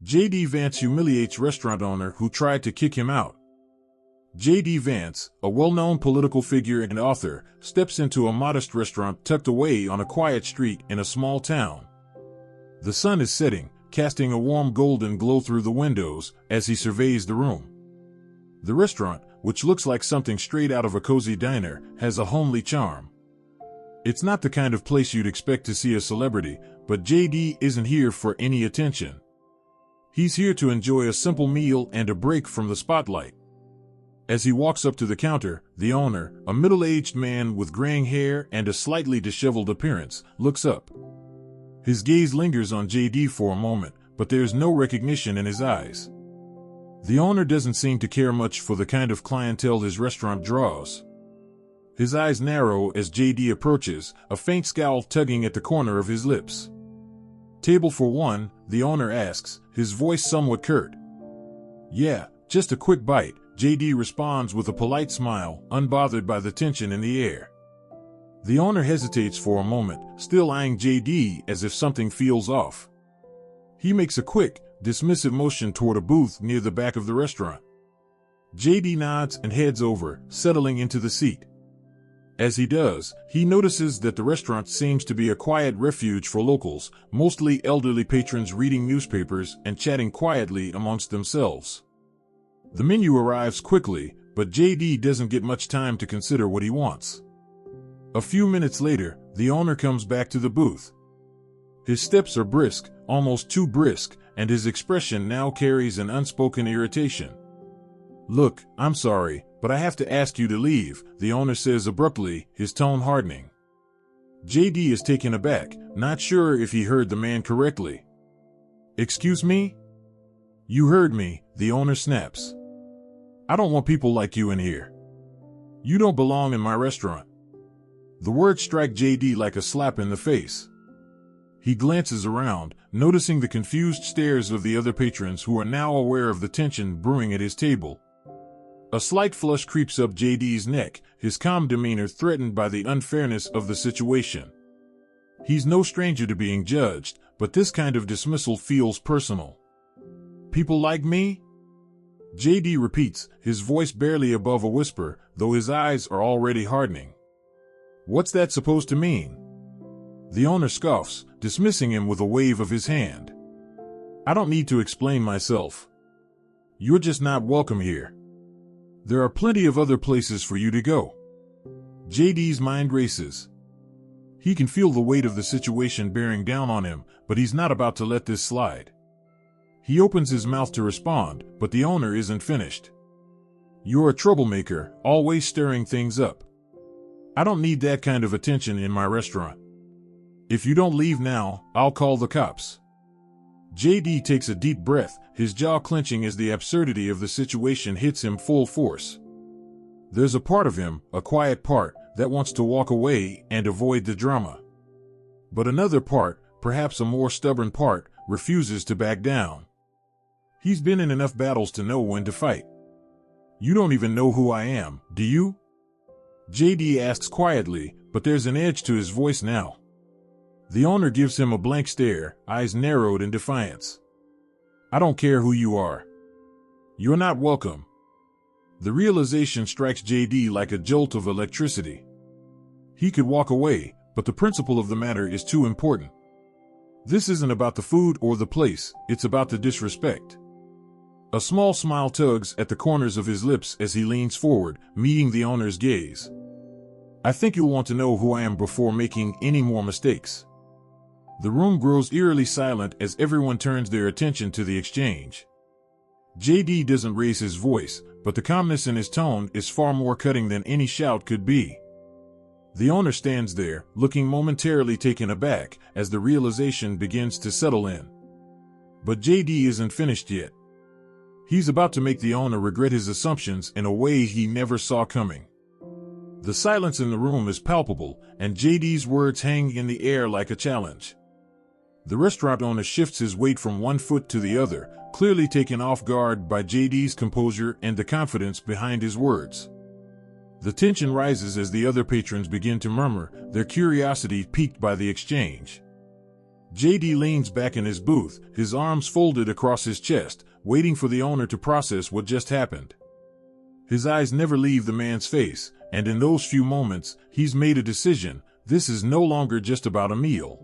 J.D. Vance humiliates restaurant owner who tried to kick him out. J.D. Vance, a well-known political figure and author, steps into a modest restaurant tucked away on a quiet street in a small town. The sun is setting, casting a warm golden glow through the windows as he surveys the room. The restaurant, which looks like something straight out of a cozy diner, has a homely charm. It's not the kind of place you'd expect to see a celebrity, but J.D. isn't here for any attention. He's here to enjoy a simple meal and a break from the spotlight. As he walks up to the counter, the owner, a middle-aged man with graying hair and a slightly disheveled appearance, looks up. His gaze lingers on J.D. for a moment, but there's no recognition in his eyes. The owner doesn't seem to care much for the kind of clientele his restaurant draws. His eyes narrow as J.D. approaches, a faint scowl tugging at the corner of his lips. "Table for one," the owner asks, his voice somewhat curt. "Yeah, just a quick bite," J.D. responds with a polite smile, unbothered by the tension in the air. The owner hesitates for a moment, still eyeing J.D. as if something feels off. He makes a quick, dismissive motion toward a booth near the back of the restaurant. J.D. nods and heads over, settling into the seat. As he does, he notices that the restaurant seems to be a quiet refuge for locals, mostly elderly patrons reading newspapers and chatting quietly amongst themselves. The menu arrives quickly, but J.D. doesn't get much time to consider what he wants. A few minutes later, the owner comes back to the booth. His steps are brisk, almost too brisk, and his expression now carries an unspoken irritation. "Look, I'm sorry, but I have to ask you to leave," the owner says abruptly, his tone hardening. J.D. is taken aback, not sure if he heard the man correctly. "Excuse me?" "You heard me," the owner snaps. "I don't want people like you in here. You don't belong in my restaurant." The words strike J.D. like a slap in the face. He glances around, noticing the confused stares of the other patrons who are now aware of the tension brewing at his table. A slight flush creeps up J.D.'s neck, his calm demeanor threatened by the unfairness of the situation. He's no stranger to being judged, but this kind of dismissal feels personal. "People like me?" J.D. repeats, his voice barely above a whisper, though his eyes are already hardening. "What's that supposed to mean?" The owner scoffs, dismissing him with a wave of his hand. "I don't need to explain myself. You're just not welcome here. There are plenty of other places for you to go." J.D.'s mind races. He can feel the weight of the situation bearing down on him, but he's not about to let this slide. He opens his mouth to respond, but the owner isn't finished. "You're a troublemaker, always stirring things up. I don't need that kind of attention in my restaurant. If you don't leave now, I'll call the cops." J.D. takes a deep breath, his jaw clenching as the absurdity of the situation hits him full force. There's a part of him, a quiet part, that wants to walk away and avoid the drama. But another part, perhaps a more stubborn part, refuses to back down. He's been in enough battles to know when to fight. "You don't even know who I am, do you?" J.D. asks quietly, but there's an edge to his voice now. The owner gives him a blank stare, eyes narrowed in defiance. "I don't care who you are. You're not welcome." The realization strikes J.D. like a jolt of electricity. He could walk away, but the principle of the matter is too important. This isn't about the food or the place, it's about the disrespect. A small smile tugs at the corners of his lips as he leans forward, meeting the owner's gaze. "I think you'll want to know who I am before making any more mistakes." The room grows eerily silent as everyone turns their attention to the exchange. J.D. doesn't raise his voice, but the calmness in his tone is far more cutting than any shout could be. The owner stands there, looking momentarily taken aback as the realization begins to settle in. But J.D. isn't finished yet. He's about to make the owner regret his assumptions in a way he never saw coming. The silence in the room is palpable, and J.D.'s words hang in the air like a challenge. The restaurant owner shifts his weight from one foot to the other, clearly taken off guard by J.D.'s composure and the confidence behind his words. The tension rises as the other patrons begin to murmur, their curiosity piqued by the exchange. JD leans back in his booth, his arms folded across his chest, waiting for the owner to process what just happened. His eyes never leave the man's face, and in those few moments, he's made a decision. This is no longer just about a meal.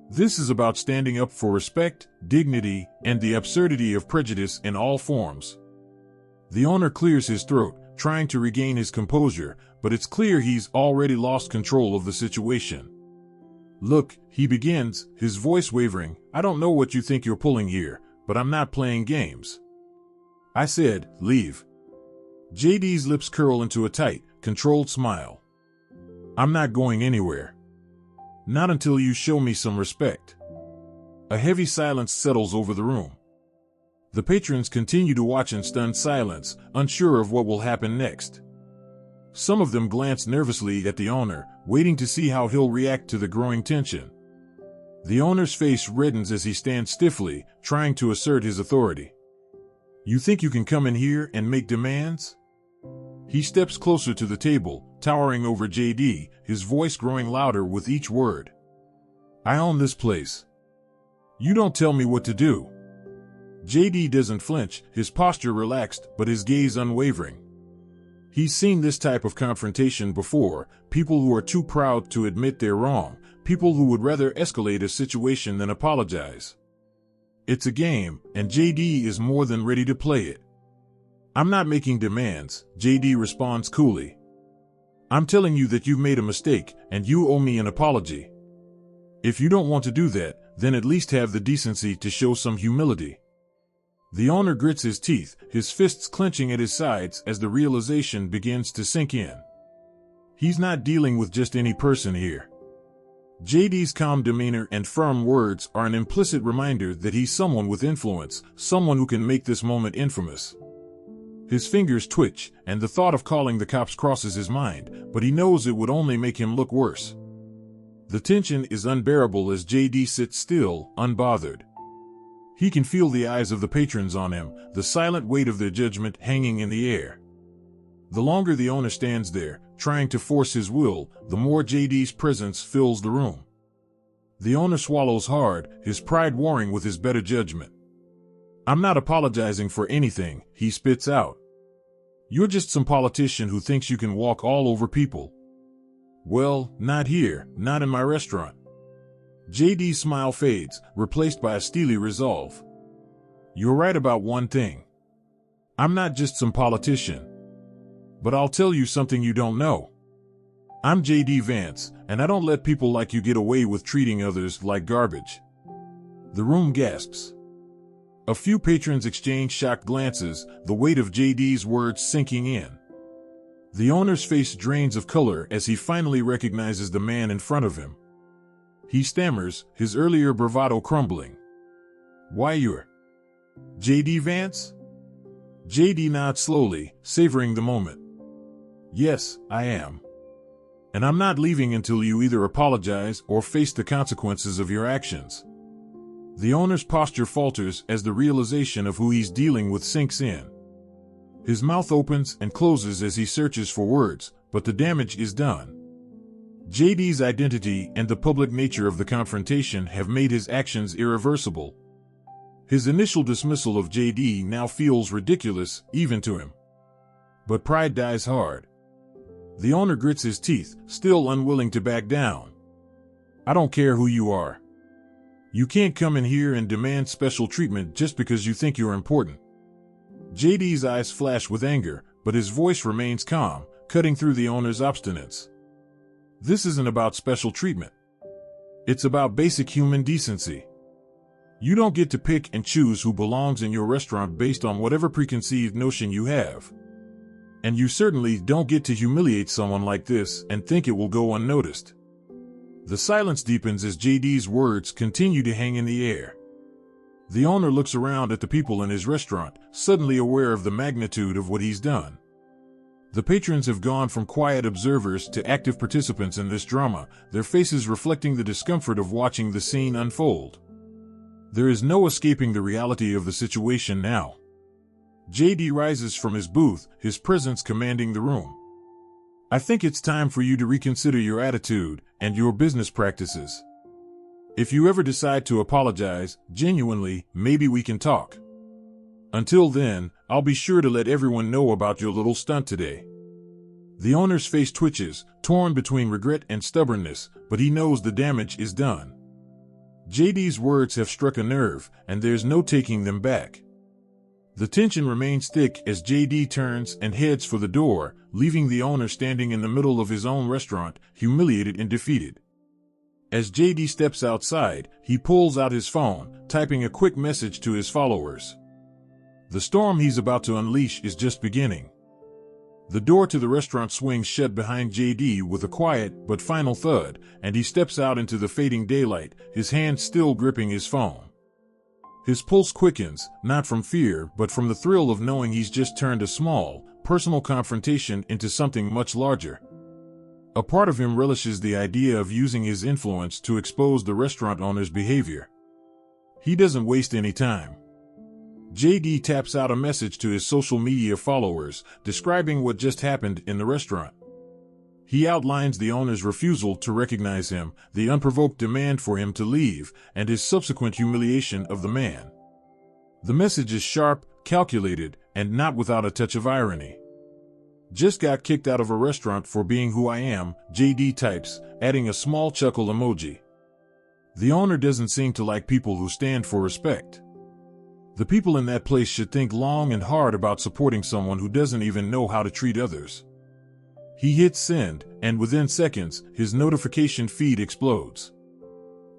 This is about standing up for respect, dignity, and the absurdity of prejudice in all forms. The owner clears his throat, trying to regain his composure, but it's clear he's already lost control of the situation. Look, he begins, his voice wavering, I don't know what you think you're pulling here, but I'm not playing games. I said, leave. JD's lips curl into a tight, controlled smile. I'm not going anywhere. Not until you show me some respect. A heavy silence settles over the room. The patrons continue to watch in stunned silence, unsure of what will happen next. Some of them glance nervously at the owner, waiting to see how he'll react to the growing tension. The owner's face reddens as he stands stiffly, trying to assert his authority. You think you can come in here and make demands? He steps closer to the table, towering over JD, his voice growing louder with each word. I own this place. You don't tell me what to do. JD doesn't flinch, his posture relaxed, but his gaze unwavering. He's seen this type of confrontation before, people who are too proud to admit they're wrong, people who would rather escalate a situation than apologize. It's a game, and JD is more than ready to play it. I'm not making demands, JD responds coolly. I'm telling you that you've made a mistake, and you owe me an apology. If you don't want to do that, then at least have the decency to show some humility. The owner grits his teeth, his fists clenching at his sides as the realization begins to sink in. He's not dealing with just any person here. JD's calm demeanor and firm words are an implicit reminder that he's someone with influence, someone who can make this moment infamous. His fingers twitch, and the thought of calling the cops crosses his mind, but he knows it would only make him look worse. The tension is unbearable as JD sits still, unbothered. He can feel the eyes of the patrons on him, the silent weight of their judgment hanging in the air. The longer the owner stands there, trying to force his will, the more JD's presence fills the room. The owner swallows hard, his pride warring with his better judgment. I'm not apologizing for anything, he spits out. You're just some politician who thinks you can walk all over people. Well, not here, not in my restaurant. JD's smile fades, replaced by a steely resolve. You're right about one thing. I'm not just some politician. But I'll tell you something you don't know. I'm JD Vance, and I don't let people like you get away with treating others like garbage. The room gasps. A few patrons exchange shocked glances, the weight of JD's words sinking in. The owner's face drains of color as he finally recognizes the man in front of him. He stammers, his earlier bravado crumbling. Why you're JD Vance? JD nods slowly, savoring the moment. Yes, I am. And I'm not leaving until you either apologize or face the consequences of your actions. The owner's posture falters as the realization of who he's dealing with sinks in. His mouth opens and closes as he searches for words, but the damage is done. JD's identity and the public nature of the confrontation have made his actions irreversible. His initial dismissal of JD now feels ridiculous, even to him. But pride dies hard. The owner grits his teeth, still unwilling to back down. I don't care who you are. You can't come in here and demand special treatment just because you think you're important. JD's eyes flash with anger, but his voice remains calm, cutting through the owner's obstinance. This isn't about special treatment. It's about basic human decency. You don't get to pick and choose who belongs in your restaurant based on whatever preconceived notion you have. And you certainly don't get to humiliate someone like this and think it will go unnoticed. The silence deepens as JD's words continue to hang in the air. The owner looks around at the people in his restaurant, suddenly aware of the magnitude of what he's done. The patrons have gone from quiet observers to active participants in this drama, their faces reflecting the discomfort of watching the scene unfold. There is no escaping the reality of the situation now. JD rises from his booth, his presence commanding the room. I think it's time for you to reconsider your attitude and your business practices. If you ever decide to apologize, genuinely, maybe we can talk. Until then, I'll be sure to let everyone know about your little stunt today." The owner's face twitches, torn between regret and stubbornness, but he knows the damage is done. JD's words have struck a nerve, and there's no taking them back. The tension remains thick as JD turns and heads for the door, leaving the owner standing in the middle of his own restaurant, humiliated and defeated. As JD steps outside, he pulls out his phone, typing a quick message to his followers. The storm he's about to unleash is just beginning. The door to the restaurant swings shut behind JD with a quiet but final thud, and he steps out into the fading daylight, his hand still gripping his phone. His pulse quickens, not from fear but from the thrill of knowing he's just turned a small, personal confrontation into something much larger. A part of him relishes the idea of using his influence to expose the restaurant owner's behavior. He doesn't waste any time. JD taps out a message to his social media followers, describing what just happened in the restaurant. He outlines the owner's refusal to recognize him, the unprovoked demand for him to leave, and his subsequent humiliation of the man. The message is sharp, calculated, and not without a touch of irony. "Just got kicked out of a restaurant for being who I am," JD types, adding a small chuckle emoji. The owner doesn't seem to like people who stand for respect. The people in that place should think long and hard about supporting someone who doesn't even know how to treat others. He hits send, and within seconds, his notification feed explodes.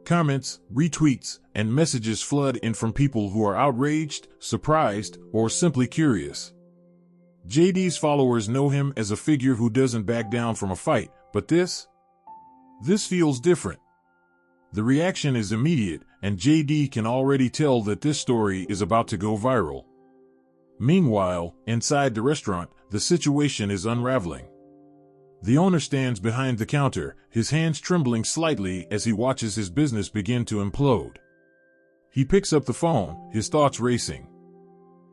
Comments, retweets, and messages flood in from people who are outraged, surprised, or simply curious. JD's followers know him as a figure who doesn't back down from a fight, but this feels different. The reaction is immediate, and JD can already tell that this story is about to go viral. Meanwhile, inside the restaurant, the situation is unraveling. The owner stands behind the counter, his hands trembling slightly as he watches his business begin to implode. He picks up the phone, his thoughts racing.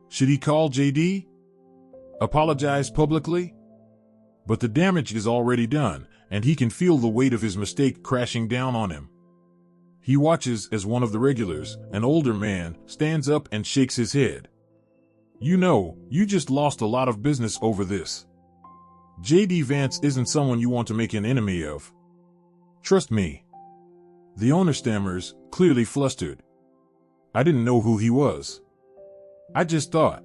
Should he call JD? Apologize publicly? But the damage is already done, and he can feel the weight of his mistake crashing down on him. He watches as one of the regulars, an older man, stands up and shakes his head. "You know, you just lost a lot of business over this. JD Vance isn't someone you want to make an enemy of. Trust me." The owner stammers, clearly flustered. "I didn't know who he was. I just thought."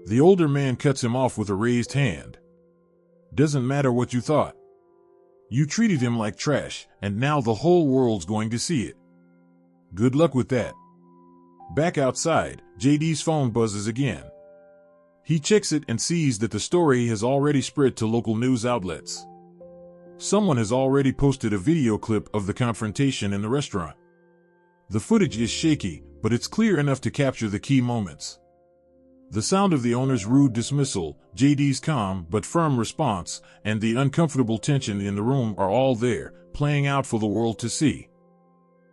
The older man cuts him off with a raised hand. "Doesn't matter what you thought. You treated him like trash, and now the whole world's going to see it. Good luck with that." Back outside, JD's phone buzzes again. He checks it and sees that the story has already spread to local news outlets. Someone has already posted a video clip of the confrontation in the restaurant. The footage is shaky, but it's clear enough to capture the key moments. The sound of the owner's rude dismissal, JD's calm but firm response, and the uncomfortable tension in the room are all there, playing out for the world to see.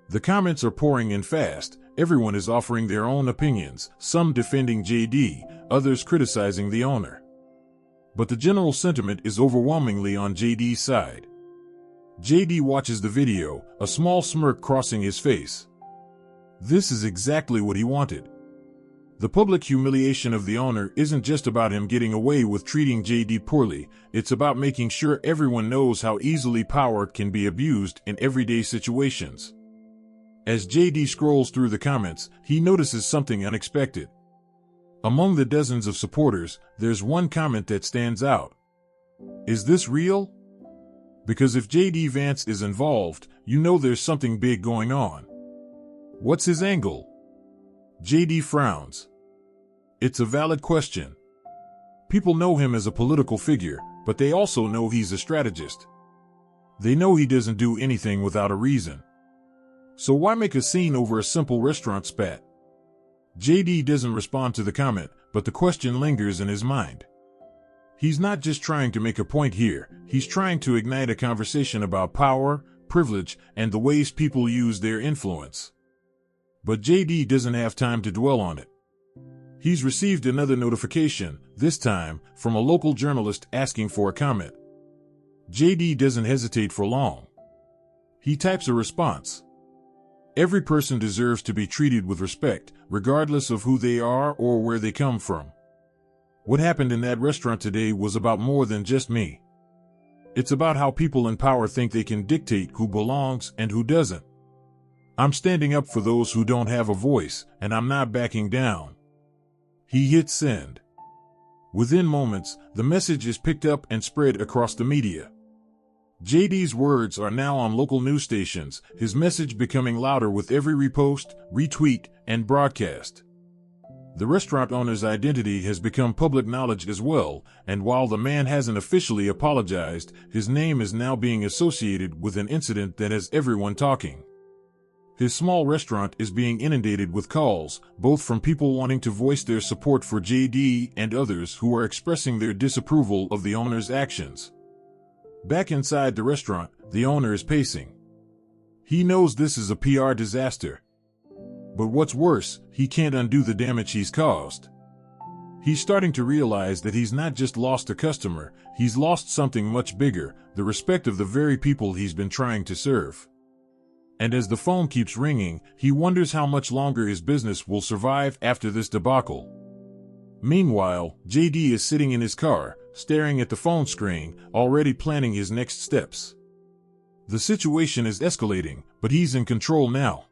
The comments are pouring in fast. Everyone is offering their own opinions, some defending JD, others criticizing the owner. But the general sentiment is overwhelmingly on JD's side. JD watches the video, a small smirk crossing his face. This is exactly what he wanted. The public humiliation of the owner isn't just about him getting away with treating JD poorly, it's about making sure everyone knows how easily power can be abused in everyday situations. As JD scrolls through the comments, he notices something unexpected. Among the dozens of supporters, there's one comment that stands out. "Is this real?" Because if JD Vance is involved, you know there's something big going on. What's his angle? JD frowns. It's a valid question. People know him as a political figure, but they also know he's a strategist. They know he doesn't do anything without a reason. So why make a scene over a simple restaurant spat? JD doesn't respond to the comment, but the question lingers in his mind. He's not just trying to make a point here, he's trying to ignite a conversation about power, privilege, and the ways people use their influence. But JD doesn't have time to dwell on it. He's received another notification, this time from a local journalist asking for a comment. JD doesn't hesitate for long. He types a response. Every person deserves to be treated with respect, regardless of who they are or where they come from. What happened in that restaurant today was about more than just me. It's about how people in power think they can dictate who belongs and who doesn't. I'm standing up for those who don't have a voice, and I'm not backing down." He hit send. Within moments, the message is picked up and spread across the media. JD's words are now on local news stations, his message becoming louder with every repost, retweet, and broadcast. The restaurant owner's identity has become public knowledge as well, and while the man hasn't officially apologized, his name is now being associated with an incident that has everyone talking. His small restaurant is being inundated with calls, both from people wanting to voice their support for JD and others who are expressing their disapproval of the owner's actions. Back inside the restaurant, the owner is pacing. He knows this is a PR disaster. But what's worse, he can't undo the damage he's caused. He's starting to realize that he's not just lost a customer, he's lost something much bigger, the respect of the very people he's been trying to serve. And as the phone keeps ringing, he wonders how much longer his business will survive after this debacle. Meanwhile, JD is sitting in his car, staring at the phone screen, already planning his next steps. The situation is escalating, but he's in control now.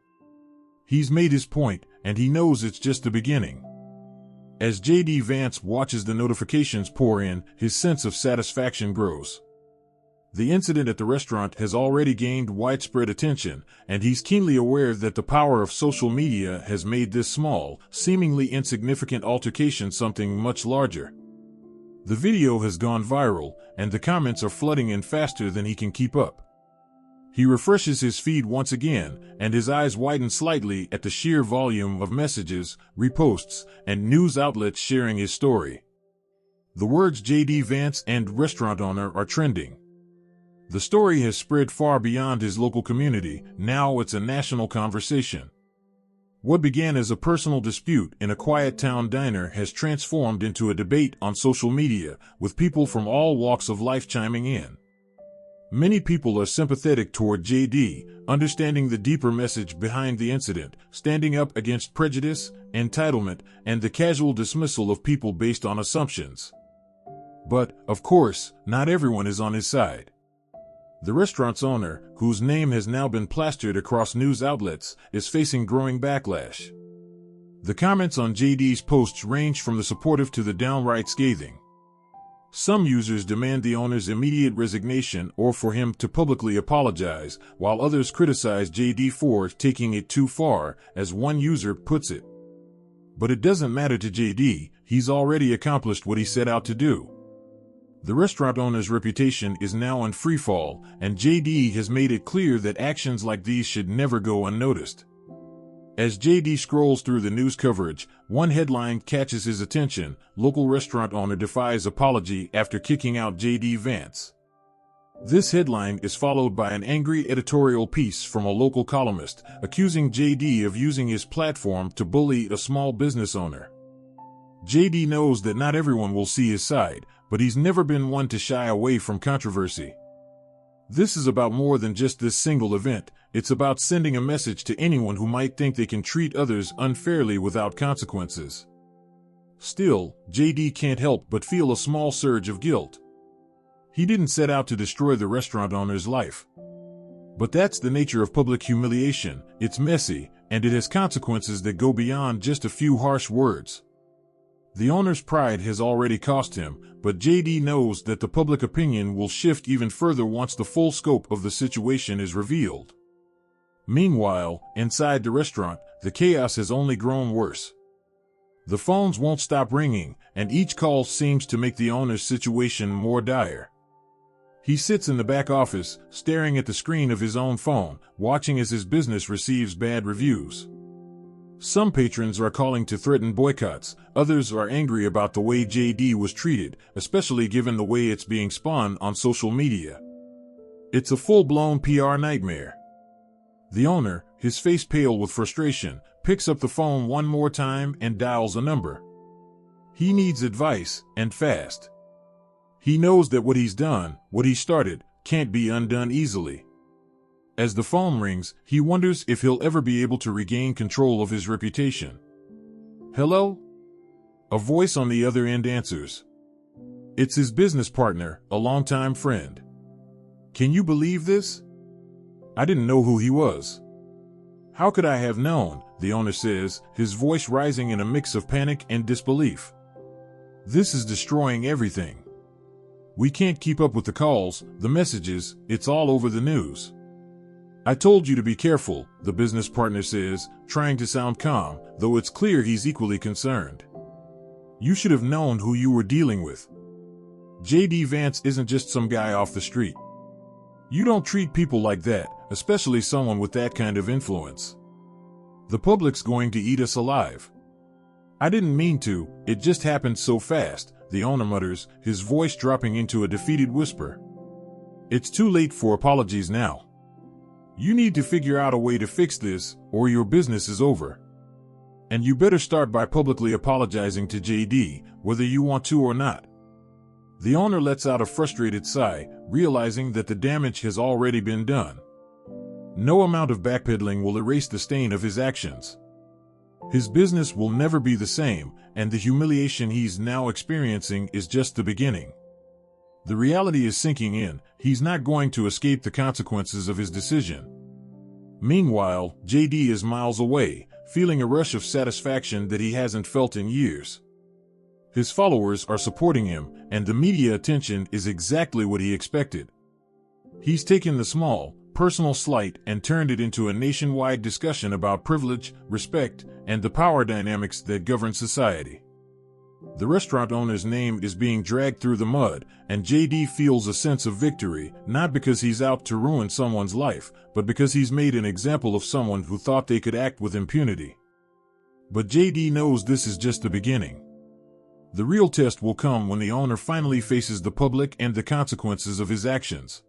He's made his point, and he knows it's just the beginning. As JD Vance watches the notifications pour in, his sense of satisfaction grows. The incident at the restaurant has already gained widespread attention, and he's keenly aware that the power of social media has made this small, seemingly insignificant altercation something much larger. The video has gone viral, and the comments are flooding in faster than he can keep up. He refreshes his feed once again, and his eyes widen slightly at the sheer volume of messages, reposts, and news outlets sharing his story. The words JD Vance and restaurant owner are trending. The story has spread far beyond his local community, now it's a national conversation. What began as a personal dispute in a quiet town diner has transformed into a debate on social media, with people from all walks of life chiming in. Many people are sympathetic toward JD, understanding the deeper message behind the incident, standing up against prejudice, entitlement, and the casual dismissal of people based on assumptions. But, of course, not everyone is on his side. The restaurant's owner, whose name has now been plastered across news outlets, is facing growing backlash. The comments on JD's posts range from the supportive to the downright scathing. Some users demand the owner's immediate resignation or for him to publicly apologize, while others criticize JD for taking it too far, as one user puts it. But it doesn't matter to JD, he's already accomplished what he set out to do. The restaurant owner's reputation is now in freefall, and JD has made it clear that actions like these should never go unnoticed. As JD scrolls through the news coverage, one headline catches his attention: local restaurant owner defies apology after kicking out JD Vance. This headline is followed by an angry editorial piece from a local columnist, accusing JD of using his platform to bully a small business owner. JD knows that not everyone will see his side, but he's never been one to shy away from controversy. This is about more than just this single event. It's about sending a message to anyone who might think they can treat others unfairly without consequences. Still, JD can't help but feel a small surge of guilt. He didn't set out to destroy the restaurant owner's life. But that's the nature of public humiliation. It's messy, and it has consequences that go beyond just a few harsh words. The owner's pride has already cost him, but JD knows that the public opinion will shift even further once the full scope of the situation is revealed. Meanwhile, inside the restaurant, the chaos has only grown worse. The phones won't stop ringing, and each call seems to make the owner's situation more dire. He sits in the back office, staring at the screen of his own phone, watching as his business receives bad reviews. Some patrons are calling to threaten boycotts, others are angry about the way JD was treated, especially given the way it's being spun on social media. It's a full-blown PR nightmare. The owner, his face pale with frustration, picks up the phone one more time and dials a number. He needs advice, and fast. He knows that what he's done, what he started, can't be undone easily. As the phone rings, he wonders if he'll ever be able to regain control of his reputation. "Hello?" A voice on the other end answers. It's his business partner, a longtime friend. "Can you believe this? I didn't know who he was." "How could I have known?" the owner says, his voice rising in a mix of panic and disbelief. "This is destroying everything. We can't keep up with the calls, the messages, it's all over the news." "I told you to be careful," the business partner says, trying to sound calm, though it's clear he's equally concerned. "You should have known who you were dealing with. J.D. Vance isn't just some guy off the street. You don't treat people like that, especially someone with that kind of influence. The public's going to eat us alive." "I didn't mean to, it just happened so fast," the owner mutters, his voice dropping into a defeated whisper. "It's too late for apologies now. You need to figure out a way to fix this, or your business is over. And you better start by publicly apologizing to J.D., whether you want to or not." The owner lets out a frustrated sigh, realizing that the damage has already been done. No amount of backpedaling will erase the stain of his actions. His business will never be the same, and the humiliation he's now experiencing is just the beginning. The reality is sinking in, he's not going to escape the consequences of his decision. Meanwhile, J.D. is miles away, feeling a rush of satisfaction that he hasn't felt in years. His followers are supporting him, and the media attention is exactly what he expected. He's taken the small, personal slight and turned it into a nationwide discussion about privilege, respect, and the power dynamics that govern society. The restaurant owner's name is being dragged through the mud, and J.D. feels a sense of victory, not because he's out to ruin someone's life, but because he's made an example of someone who thought they could act with impunity. But J.D. knows this is just the beginning. The real test will come when the owner finally faces the public and the consequences of his actions.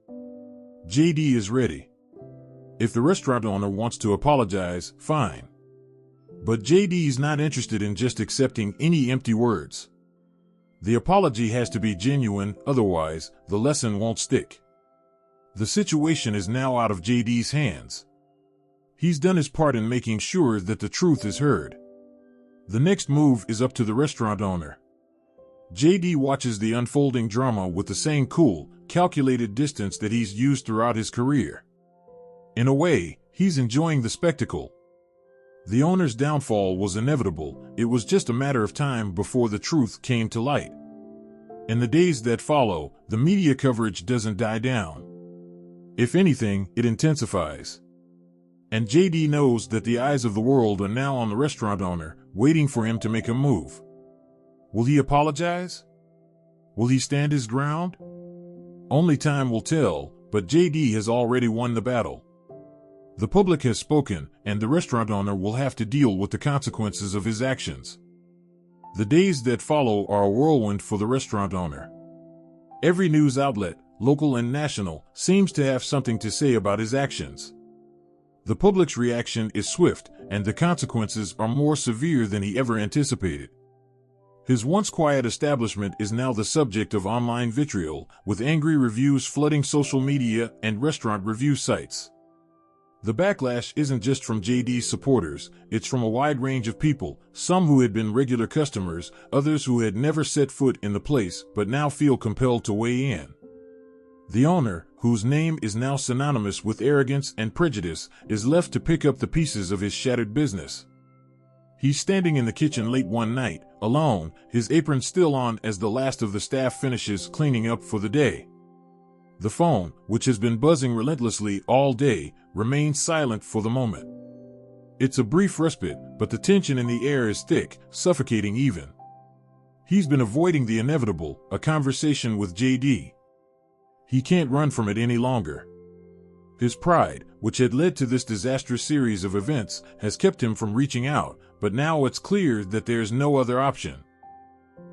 J.D. is ready. If the restaurant owner wants to apologize, fine. But J.D.'s not interested in just accepting any empty words. The apology has to be genuine, otherwise, the lesson won't stick. The situation is now out of J.D.'s hands. He's done his part in making sure that the truth is heard. The next move is up to the restaurant owner. J.D. watches the unfolding drama with the same cool, calculated distance that he's used throughout his career. In a way, he's enjoying the spectacle. The owner's downfall was inevitable, it was just a matter of time before the truth came to light. In the days that follow, the media coverage doesn't die down. If anything, it intensifies. And J.D. knows that the eyes of the world are now on the restaurant owner, waiting for him to make a move. Will he apologize? Will he stand his ground? Only time will tell, but J.D. has already won the battle. The public has spoken, and the restaurant owner will have to deal with the consequences of his actions. The days that follow are a whirlwind for the restaurant owner. Every news outlet, local and national, seems to have something to say about his actions. The public's reaction is swift, and the consequences are more severe than he ever anticipated. His once quiet establishment is now the subject of online vitriol, with angry reviews flooding social media and restaurant review sites. The backlash isn't just from J.D.'s supporters, it's from a wide range of people, some who had been regular customers, others who had never set foot in the place but now feel compelled to weigh in. The owner, whose name is now synonymous with arrogance and prejudice, is left to pick up the pieces of his shattered business. He's standing in the kitchen late one night, alone, his apron still on as the last of the staff finishes cleaning up for the day. The phone, which has been buzzing relentlessly all day, remains silent for the moment. It's a brief respite, but the tension in the air is thick, suffocating even. He's been avoiding the inevitable, a conversation with J.D. He can't run from it any longer. His pride, which had led to this disastrous series of events, has kept him from reaching out, but now it's clear that there's no other option.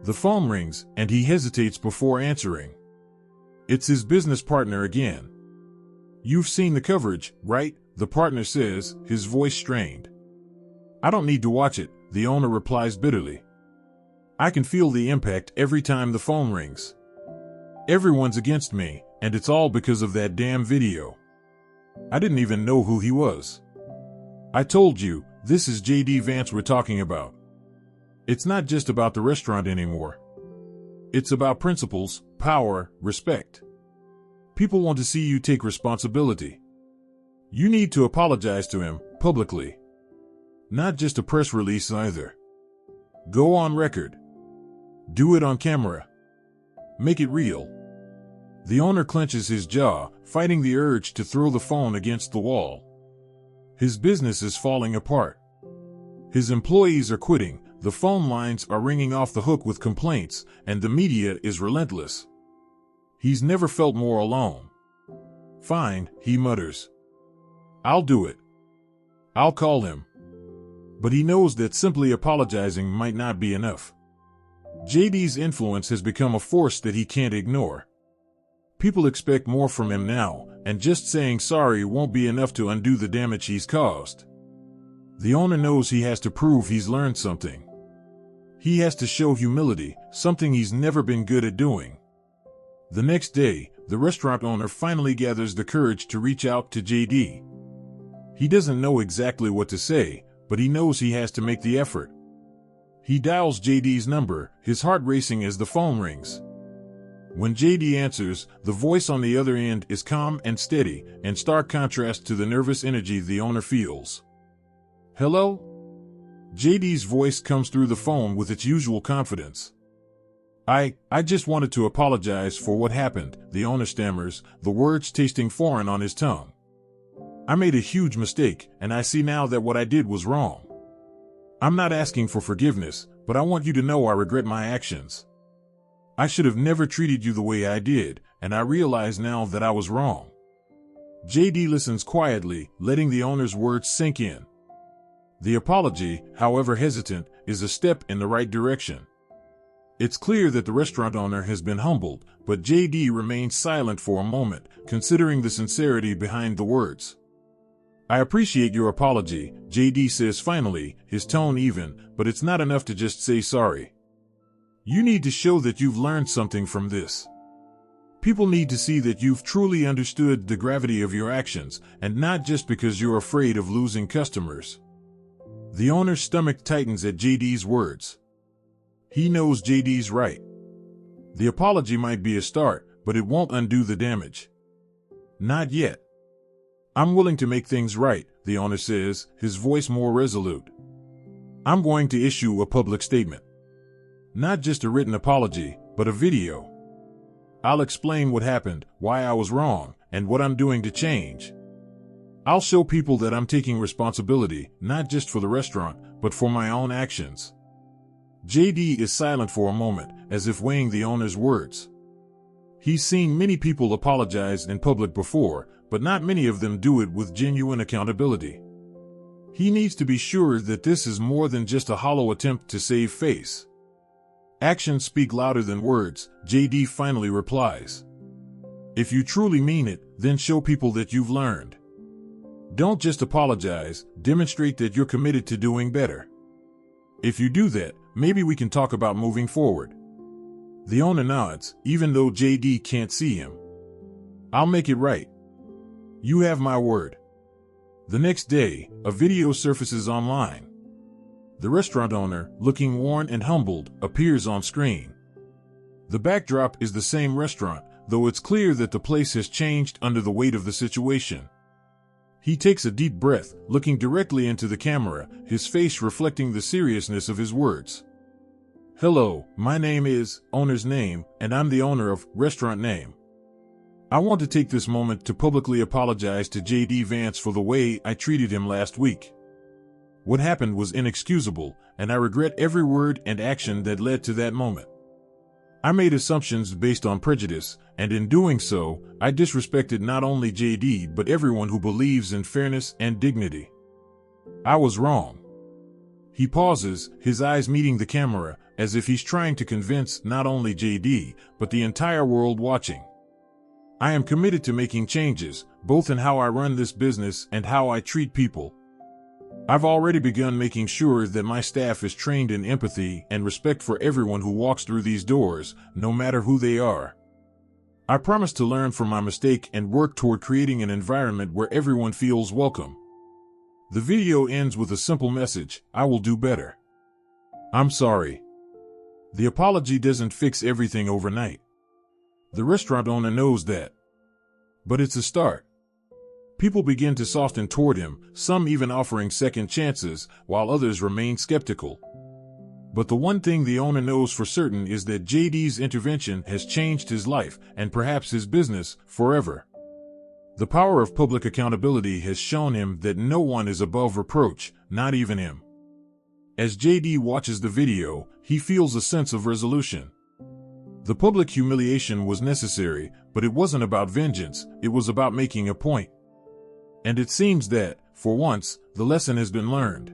The phone rings, and he hesitates before answering. It's his business partner again. "You've seen the coverage, right?" the partner says, his voice strained. "I don't need to watch it," the owner replies bitterly. "I can feel the impact every time the phone rings. Everyone's against me, and it's all because of that damn video." I didn't even know who he was. I told you, this is J.D. Vance we're talking about. It's not just about the restaurant anymore. It's about principles, power, respect. People want to see you take responsibility. You need to apologize to him, publicly. Not just a press release either. Go on record. Do it on camera. Make it real. The owner clenches his jaw, fighting the urge to throw the phone against the wall. His business is falling apart. His employees are quitting, the phone lines are ringing off the hook with complaints, and the media is relentless. He's never felt more alone. Fine, he mutters. I'll do it. I'll call him. But he knows that simply apologizing might not be enough. JD's influence has become a force that he can't ignore. People expect more from him now, and just saying sorry won't be enough to undo the damage he's caused. The owner knows he has to prove he's learned something. He has to show humility, something he's never been good at doing. The next day, the restaurant owner finally gathers the courage to reach out to JD. He doesn't know exactly what to say, but he knows he has to make the effort. He dials JD's number, his heart racing as the phone rings. When JD answers, the voice on the other end is calm and steady, in stark contrast to the nervous energy the owner feels. Hello? JD's voice comes through the phone with its usual confidence. I just wanted to apologize for what happened, the owner stammers, the words tasting foreign on his tongue. I made a huge mistake, and I see now that what I did was wrong. I'm not asking for forgiveness, but I want you to know I regret my actions. I should have never treated you the way I did, and I realize now that I was wrong. JD listens quietly, letting the owner's words sink in. The apology, however hesitant, is a step in the right direction. It's clear that the restaurant owner has been humbled, but JD remains silent for a moment, considering the sincerity behind the words. I appreciate your apology, JD says finally, his tone even, but it's not enough to just say sorry. You need to show that you've learned something from this. People need to see that you've truly understood the gravity of your actions, and not just because you're afraid of losing customers. The owner's stomach tightens at JD's words. He knows JD's right. The apology might be a start, but it won't undo the damage. Not yet. I'm willing to make things right, the owner says, his voice more resolute. I'm going to issue a public statement. Not just a written apology, but a video. I'll explain what happened, why I was wrong, and what I'm doing to change. I'll show people that I'm taking responsibility, not just for the restaurant, but for my own actions. JD is silent for a moment, as if weighing the owner's words. He's seen many people apologize in public before, but not many of them do it with genuine accountability. He needs to be sure that this is more than just a hollow attempt to save face. Actions speak louder than words, JD finally replies. If you truly mean it, then show people that you've learned. Don't just apologize, demonstrate that you're committed to doing better. If you do that, maybe we can talk about moving forward. The owner nods, even though JD can't see him. I'll make it right. You have my word. The next day, a video surfaces online. The restaurant owner, looking worn and humbled, appears on screen. The backdrop is the same restaurant, though it's clear that the place has changed under the weight of the situation. He takes a deep breath, looking directly into the camera, his face reflecting the seriousness of his words. Hello, my name is, owner's name, and I'm the owner of, restaurant name. I want to take this moment to publicly apologize to J.D. Vance for the way I treated him last week. What happened was inexcusable, and I regret every word and action that led to that moment. I made assumptions based on prejudice, and in doing so, I disrespected not only JD but everyone who believes in fairness and dignity. I was wrong. He pauses, his eyes meeting the camera, as if he's trying to convince not only JD, but the entire world watching. I am committed to making changes, both in how I run this business and how I treat people. I've already begun making sure that my staff is trained in empathy and respect for everyone who walks through these doors, no matter who they are. I promise to learn from my mistake and work toward creating an environment where everyone feels welcome. The video ends with a simple message: I will do better. I'm sorry. The apology doesn't fix everything overnight. The restaurant owner knows that. But it's a start. People begin to soften toward him, some even offering second chances, while others remain skeptical. But the one thing the owner knows for certain is that JD's intervention has changed his life, and perhaps his business, forever. The power of public accountability has shown him that no one is above reproach, not even him. As JD watches the video, he feels a sense of resolution. The public humiliation was necessary, but it wasn't about vengeance, it was about making a point. And it seems that, for once, the lesson has been learned.